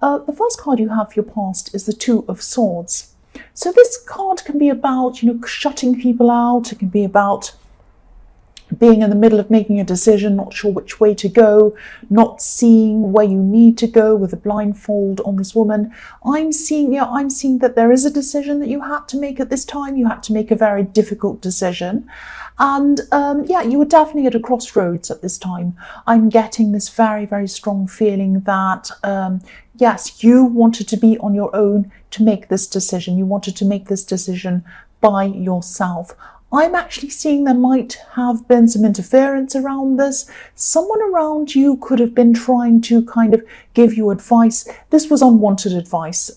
The first card you have for your past is the Two of Swords. So this card can be about, shutting people out. It can be about being in the middle of making a decision, not sure which way to go, not seeing where you need to go with a blindfold on this woman. I'm seeing that there is a decision that you had to make at this time. You had to make a very difficult decision. And you were definitely at a crossroads at this time. I'm getting this very, very strong feeling that, yes, you wanted to be on your own to make this decision. You wanted to make this decision by yourself. I'm actually seeing there might have been some interference around this. Someone around you could have been trying to kind of give you advice. This was unwanted advice.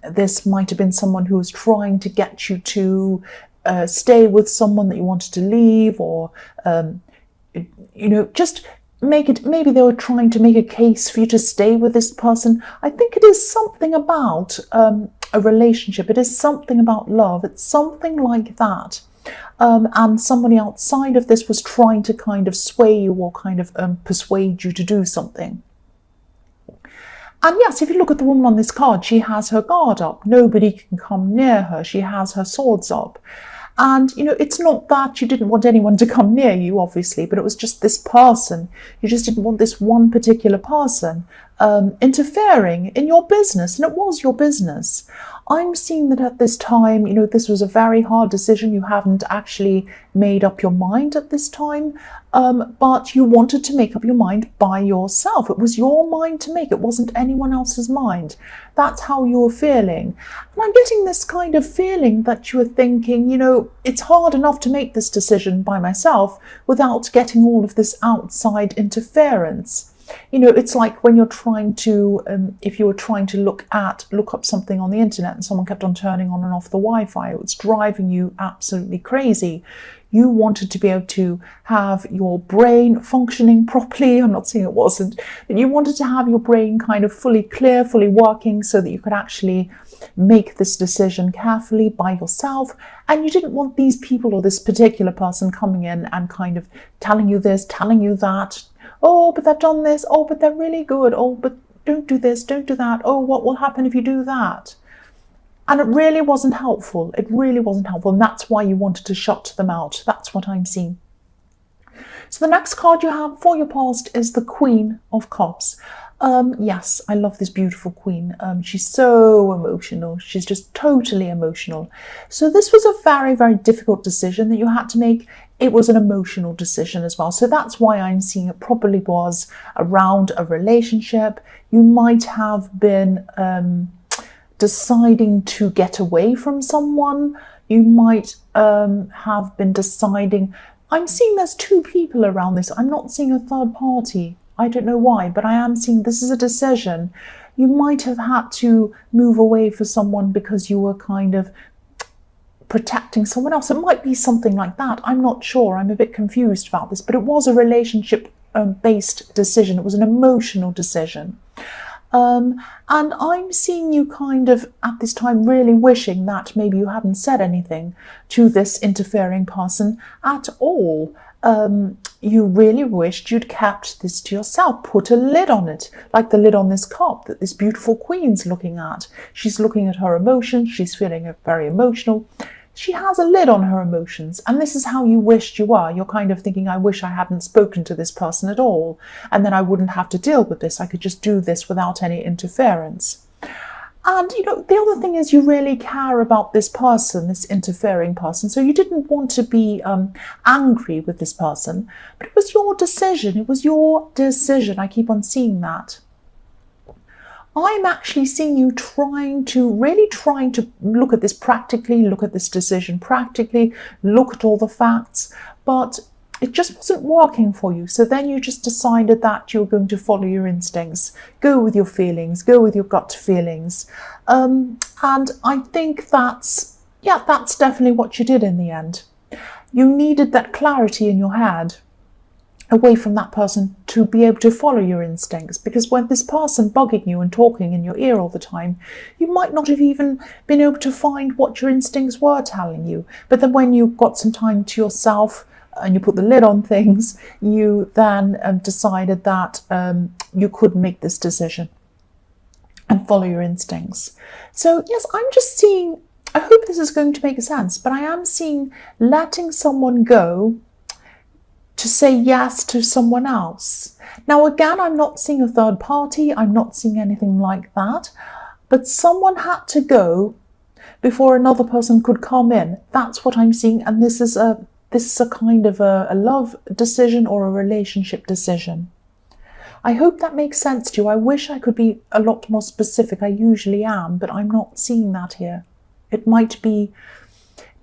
This might have been someone who was trying to get you to stay with someone that you wanted to leave, or, just make it, maybe they were trying to make a case for you to stay with this person. I think it is something about a relationship. It is something about love. It's something like that. And somebody outside of this was trying to kind of sway you or kind of persuade you to do something. And yes, if you look at the woman on this card, she has her guard up. Nobody can come near her. She has her swords up. And, it's not that you didn't want anyone to come near you, obviously, but it was just this person. You just didn't want this one particular person interfering in your business, and it was your business. I'm seeing that at this time, this was a very hard decision. You haven't actually made up your mind at this time, but you wanted to make up your mind by yourself. It was your mind to make. It wasn't anyone else's mind. That's how you were feeling. And I'm getting this kind of feeling that you were thinking, it's hard enough to make this decision by myself without getting all of this outside interference. It's like when you're trying to, if you were trying to look up something on the internet and someone kept on turning on and off the Wi-Fi, it was driving you absolutely crazy. You wanted to be able to have your brain functioning properly. I'm not saying it wasn't, but you wanted to have your brain kind of fully clear, fully working, so that you could actually make this decision carefully by yourself. And you didn't want these people or this particular person coming in and kind of telling you this, telling you that. Oh, but they've done this. Oh, but they're really good. Oh, but don't do this, don't do that. Oh, what will happen if you do that? And it really wasn't helpful. It really wasn't helpful. And that's why you wanted to shut them out. That's what I'm seeing. So the next card you have for your past is the Queen of Cups. Yes, I love this beautiful queen. She's so emotional. She's just totally emotional. So this was a very, very difficult decision that you had to make. It was an emotional decision as well. So that's why I'm seeing it probably was around a relationship. You might have been deciding to get away from someone. You might have been deciding. I'm seeing there's two people around this. I'm not seeing a third party. I don't know why, but I am seeing this is a decision. You might have had to move away for someone because you were kind of protecting someone else. It might be something like that. I'm not sure. I'm a bit confused about this, but it was a relationship-based decision. It was an emotional decision. And I'm seeing you kind of at this time really wishing that maybe you hadn't said anything to this interfering person at all. You really wished you'd kept this to yourself, put a lid on it, like the lid on this cup that this beautiful queen's looking at. She's looking at her emotions. She's feeling very emotional. She has a lid on her emotions, and this is how you wished you were. You're kind of thinking, I wish I hadn't spoken to this person at all, and then I wouldn't have to deal with this. I could just do this without any interference. And, the other thing is you really care about this person, this interfering person. So you didn't want to be angry with this person, but it was your decision. It was your decision. I keep on seeing that. I'm actually seeing you trying to look at this practically, look at this decision practically, look at all the facts, but it just wasn't working for you. So then you just decided that you were going to follow your instincts, go with your feelings, go with your gut feelings. And I think that's definitely what you did in the end. You needed that clarity in your head away from that person to be able to follow your instincts, because when this person bugging you and talking in your ear all the time, you might not have even been able to find what your instincts were telling you. But then when you got some time to yourself and you put the lid on things, you then decided that you could make this decision. And follow your instincts. So yes, I'm just seeing, I hope this is going to make sense, but I am seeing letting someone go to say yes to someone else. Now again, I'm not seeing a third party, I'm not seeing anything like that, but someone had to go before another person could come in. That's what I'm seeing, and this is a kind of a love decision or a relationship decision. I hope that makes sense to you. I wish I could be a lot more specific. I usually am, but I'm not seeing that here. It might be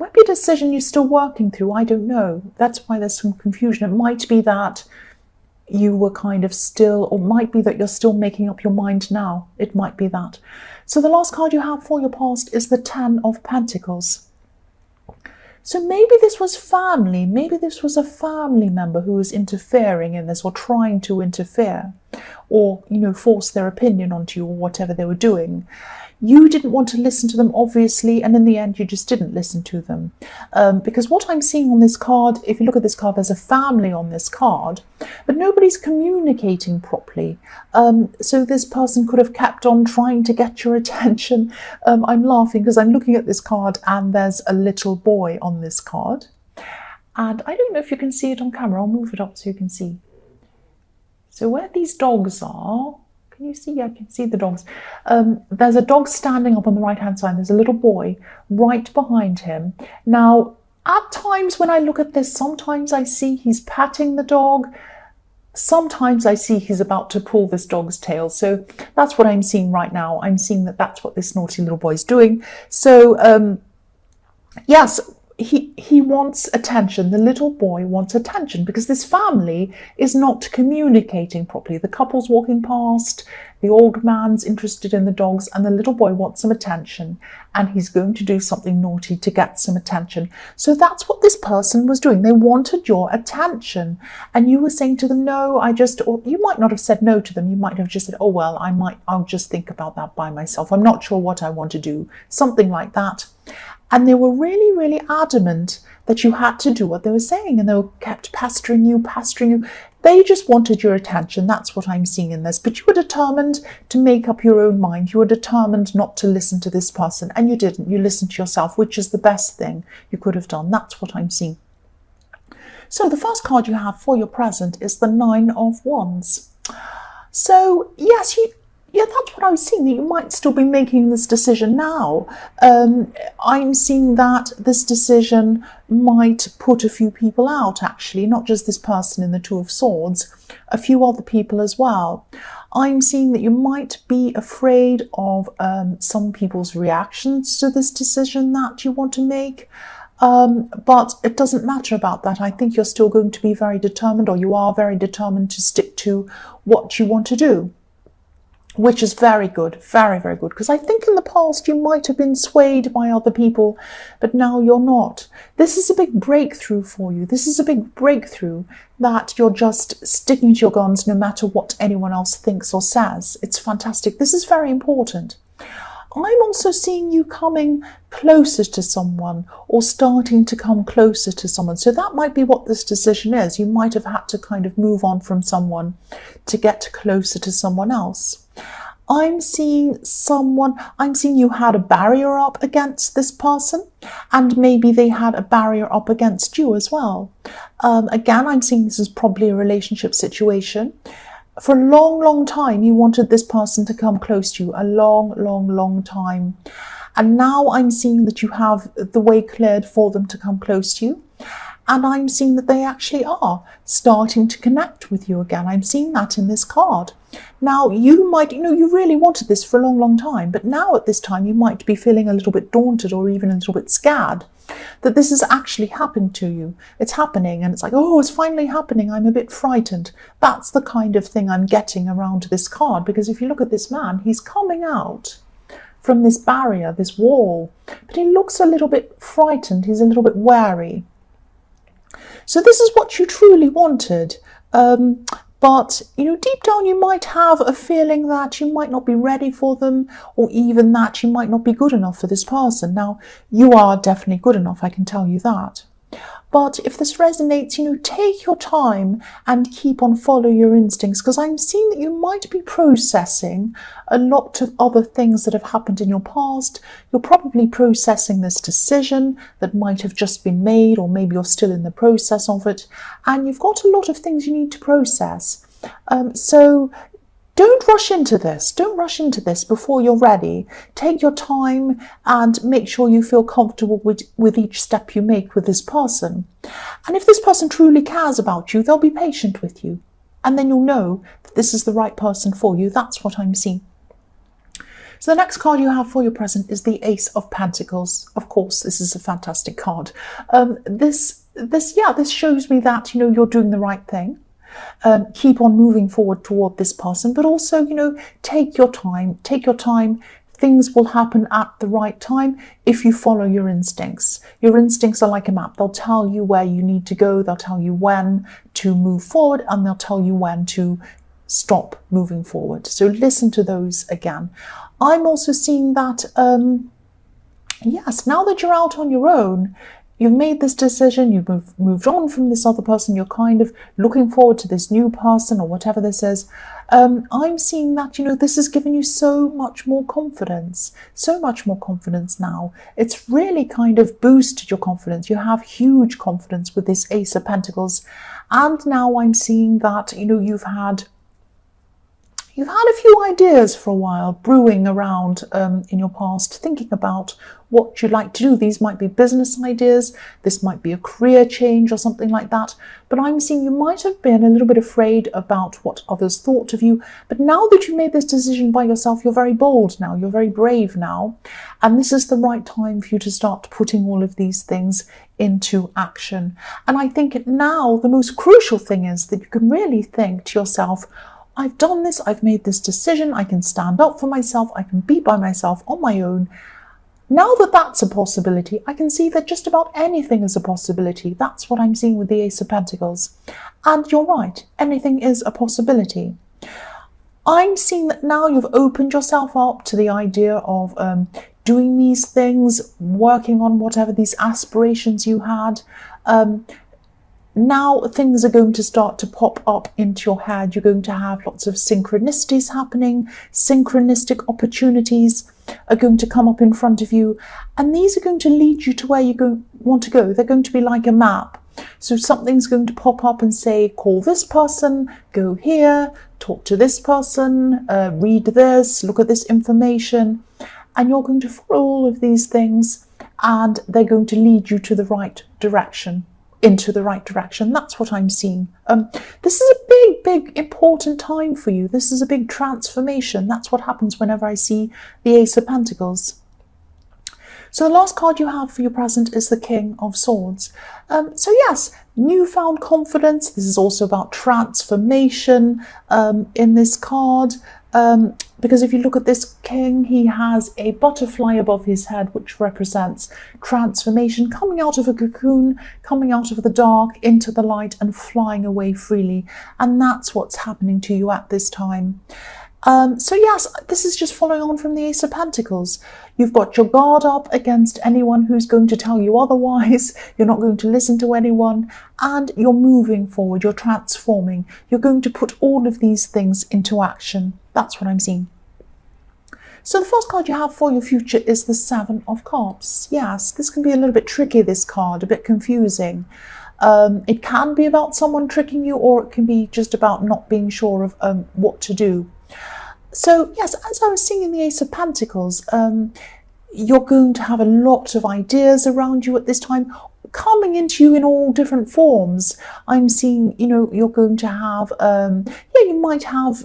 a decision you're still working through. I don't know. That's why there's some confusion. It might be that you were kind of still, or might be that you're still making up your mind now. It might be that. So the last card you have for your past is the Ten of Pentacles. So maybe this was family. Maybe this was a family member who was interfering in this, or trying to interfere, or, force their opinion onto you, or whatever they were doing. You didn't want to listen to them, obviously, and in the end, you just didn't listen to them. Because what I'm seeing on this card, if you look at this card, there's a family on this card, but nobody's communicating properly. So this person could have kept on trying to get your attention. I'm laughing because I'm looking at this card and there's a little boy on this card. And I don't know if you can see it on camera. I'll move it up so you can see. So where these dogs are, can you see? Yeah, I can see the dogs. There's a dog standing up on the right-hand side. There's a little boy right behind him. Now, at times when I look at this, sometimes I see he's patting the dog. Sometimes I see he's about to pull this dog's tail. So that's what I'm seeing right now. I'm seeing that that's what this naughty little boy is doing. So, yes, he wants attention. The little boy wants attention because this family is not communicating properly. The couple's walking past, the old man's interested in the dogs, and the little boy wants some attention, and he's going to do something naughty to get some attention. So that's what this person was doing. They wanted your attention, and you were saying to them, no, or you might not have said no to them. You might have just said, oh, well, I'll just think about that by myself. I'm not sure what I want to do. Something like that. And they were really, really adamant that you had to do what they were saying, and they kept pestering you. They just wanted your attention. That's what I'm seeing in this. But you were determined to make up your own mind. You were determined not to listen to this person, and you didn't. You listened to yourself, which is the best thing you could have done. That's what I'm seeing. So the first card you have for your present is the Nine of Wands. So yes, yeah, that's what I was seeing, that you might still be making this decision now. I'm seeing that this decision might put a few people out, actually, not just this person in the Two of Swords, a few other people as well. I'm seeing that you might be afraid of some people's reactions to this decision that you want to make. But it doesn't matter about that. I think you're still going to be very determined, or you are very determined to stick to what you want to do, which is very good, very, very good. Because I think in the past you might have been swayed by other people, but now you're not. This is a big breakthrough for you. This is a big breakthrough that you're just sticking to your guns no matter what anyone else thinks or says. It's fantastic. This is very important. I'm also seeing you coming closer to someone, or starting to come closer to someone. So that might be what this decision is. You might have had to kind of move on from someone to get closer to someone else. I'm seeing you had a barrier up against this person, and maybe they had a barrier up against you as well. Again, I'm seeing this is probably a relationship situation. For a long, long time, you wanted this person to come close to you, a long, long, long time. And now I'm seeing that you have the way cleared for them to come close to you. And I'm seeing that they actually are starting to connect with you again. I'm seeing that in this card. Now, you might, you really wanted this for a long, long time, but now at this time, you might be feeling a little bit daunted, or even a little bit scared that this has actually happened to you. It's happening, and it's like, oh, it's finally happening. I'm a bit frightened. That's the kind of thing I'm getting around this card, because if you look at this man, he's coming out from this barrier, this wall, but he looks a little bit frightened. He's a little bit wary. So this is what you truly wanted. But, deep down you might have a feeling that you might not be ready for them, or even that you might not be good enough for this person. Now, you are definitely good enough, I can tell you that. But if this resonates, take your time and keep on following your instincts, because I'm seeing that you might be processing a lot of other things that have happened in your past. You're probably processing this decision that might have just been made, or maybe you're still in the process of it, and you've got a lot of things you need to process. So don't rush into this. Don't rush into this before you're ready. Take your time and make sure you feel comfortable with each step you make with this person. And if this person truly cares about you, they'll be patient with you. And then you'll know that this is the right person for you. That's what I'm seeing. So the next card you have for your present is the Ace of Pentacles. Of course, this is a fantastic card. This shows me that, you're doing the right thing. Keep on moving forward toward this person, but also, take your time. Things will happen at the right time if you follow your instincts. Your instincts are like a map. They'll tell you where you need to go. They'll tell you when to move forward, and they'll tell you when to stop moving forward. So listen to those again. I'm also seeing that, yes, now that you're out on your own, you've made this decision, you've moved on from this other person, you're kind of looking forward to this new person or whatever this is. I'm seeing that, this has given you so much more confidence now. It's really kind of boosted your confidence. You have huge confidence with this Ace of Pentacles. And now I'm seeing that, you've had a few ideas for a while brewing around in your past, thinking about what you'd like to do. These might be business ideas, this might be a career change or something like that. But I'm seeing you might have been a little bit afraid about what others thought of you. But now that you've made this decision by yourself, you're very bold now, you're very brave now. And this is the right time for you to start putting all of these things into action. And I think now the most crucial thing is that you can really think to yourself, I've done this, I've made this decision, I can stand up for myself, I can be by myself on my own. Now that that's a possibility, I can see that just about anything is a possibility. That's what I'm seeing with the Ace of Pentacles. And you're right, anything is a possibility. I'm seeing that now you've opened yourself up to the idea of doing these things, working on whatever these aspirations you had. Now things are going to start to pop up into your head. You're going to have lots of synchronicities happening. Synchronistic opportunities are going to come up in front of you. And these are going to lead you to where you want to go. They're going to be like a map. So something's going to pop up and say, call this person, go here, talk to this person, read this, look at this information. And you're going to follow all of these things, and they're going to lead you to the right direction. Into the right direction. That's what I'm seeing. This is a big, important time for you. This is a big transformation. That's what happens whenever I see the Ace of Pentacles. So the last card you have for your present is the King of Swords. So yes, newfound confidence. This is also about transformation in this card. Because if you look at this king, he has a butterfly above his head, which represents transformation, coming out of a cocoon, coming out of the dark into the light and flying away freely. And that's what's happening to you at this time. So yes, this is just following on from the Ace of Pentacles. You've got your guard up against anyone who's going to tell you otherwise. You're not going to listen to anyone, and you're moving forward. You're transforming. You're going to put all of these things into action. That's what I'm seeing. So the first card you have for your future is the Seven of Cups. Yes, this can be a little bit tricky, this card, a bit confusing. It can be about someone tricking you, or it can be just about not being sure of what to do. So yes, as I was seeing in the Ace of Pentacles, you're going to have a lot of ideas around you at this time, coming into you in all different forms. I'm seeing, you're going to have, you might have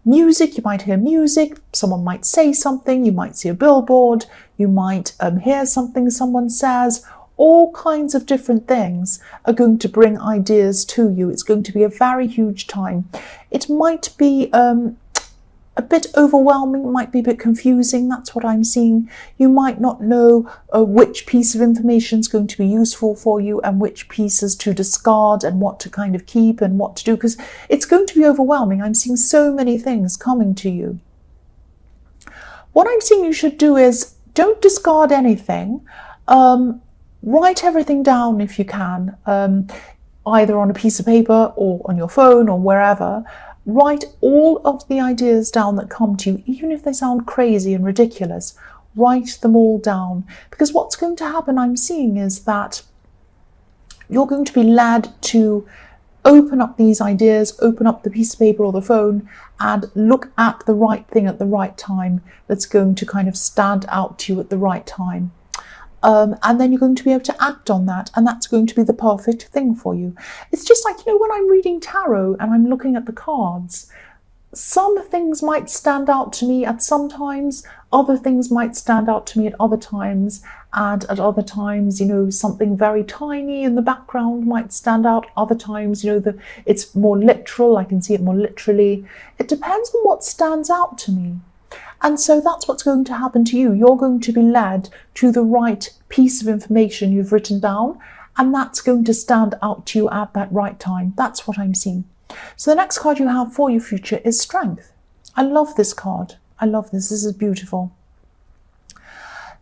music, you might hear music, someone might say something, you might see a billboard, you might hear something someone says. All kinds of different things are going to bring ideas to you. It's going to be a very huge time. It might be a bit overwhelming, it might be a bit confusing. That's what I'm seeing. You might not know which piece of information is going to be useful for you and which pieces to discard and what to kind of keep and what to do, because it's going to be overwhelming. I'm seeing so many things coming to you. What I'm seeing you should do is don't discard anything. Write everything down if you can, either on a piece of paper or on your phone or wherever. Write all of the ideas down that come to you, even if they sound crazy and ridiculous. Write them all down, because what's going to happen, I'm seeing, is that you're going to be led to open up these ideas, open up the piece of paper or the phone, and look at the right thing at the right time that's going to kind of stand out to you at the right time. And then you're going to be able to act on that, and that's going to be the perfect thing for you. It's just like, when I'm reading tarot and I'm looking at the cards, some things might stand out to me at some times, other things might stand out to me at other times, and at other times, something very tiny in the background might stand out. Other times, it's more literal, I can see it more literally. It depends on what stands out to me. And so that's what's going to happen to you. You're going to be led to the right piece of information you've written down, and that's going to stand out to you at that right time. That's what I'm seeing. So the next card you have for your future is Strength. I love this card. I love this. This is beautiful.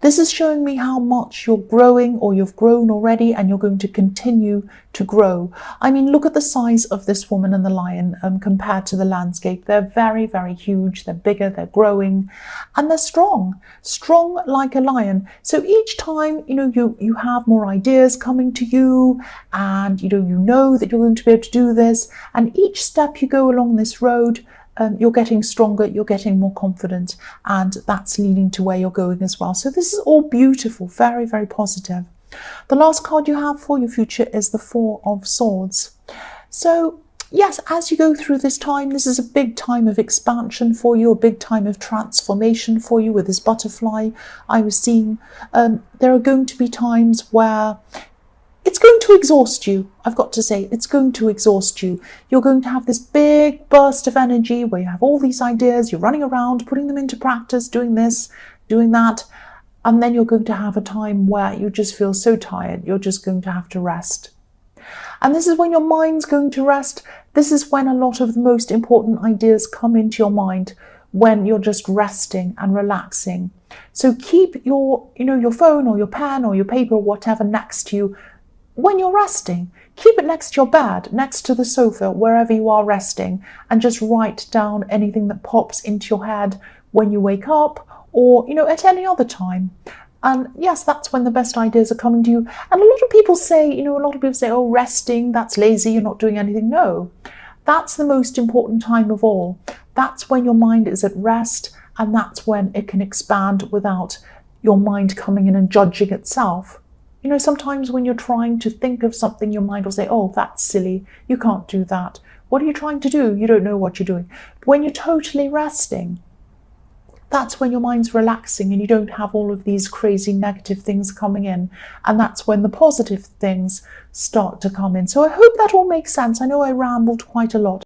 This is showing me how much you're growing, or you've grown already, and you're going to continue to grow. I mean, look at the size of this woman and the lion compared to the landscape. They're very, very huge. They're bigger, they're growing, and they're strong like a lion. So each time, you have more ideas coming to you, and you know that you're going to be able to do this. And each step you go along this road, you're getting stronger, you're getting more confident, and that's leading to where you're going as well. So this is all beautiful, very, very positive. The last card you have for your future is the Four of Swords. So yes, as you go through this time, this is a big time of expansion for you, a big time of transformation for you with this butterfly I was seeing. There are going to be times where it's going to exhaust you. I've got to say, it's going to exhaust you. You're going to have this big burst of energy where you have all these ideas, you're running around, putting them into practice, doing this, doing that, and then you're going to have a time where you just feel so tired, you're just going to have to rest. And this is when your mind's going to rest. This is when a lot of the most important ideas come into your mind, when you're just resting and relaxing. So keep your phone or your pen or your paper or whatever next to you. When you're resting, keep it next to your bed, next to the sofa, wherever you are resting, and just write down anything that pops into your head when you wake up, or, at any other time. And yes, that's when the best ideas are coming to you. And a lot of people say, oh, resting, that's lazy, you're not doing anything. No, that's the most important time of all. That's when your mind is at rest, and that's when it can expand without your mind coming in and judging itself. Sometimes when you're trying to think of something, your mind will say, oh, that's silly, you can't do that. What are you trying to do? You don't know what you're doing. But when you're totally resting, that's when your mind's relaxing and you don't have all of these crazy negative things coming in. And that's when the positive things start to come in. So I hope that all makes sense. I know I rambled quite a lot.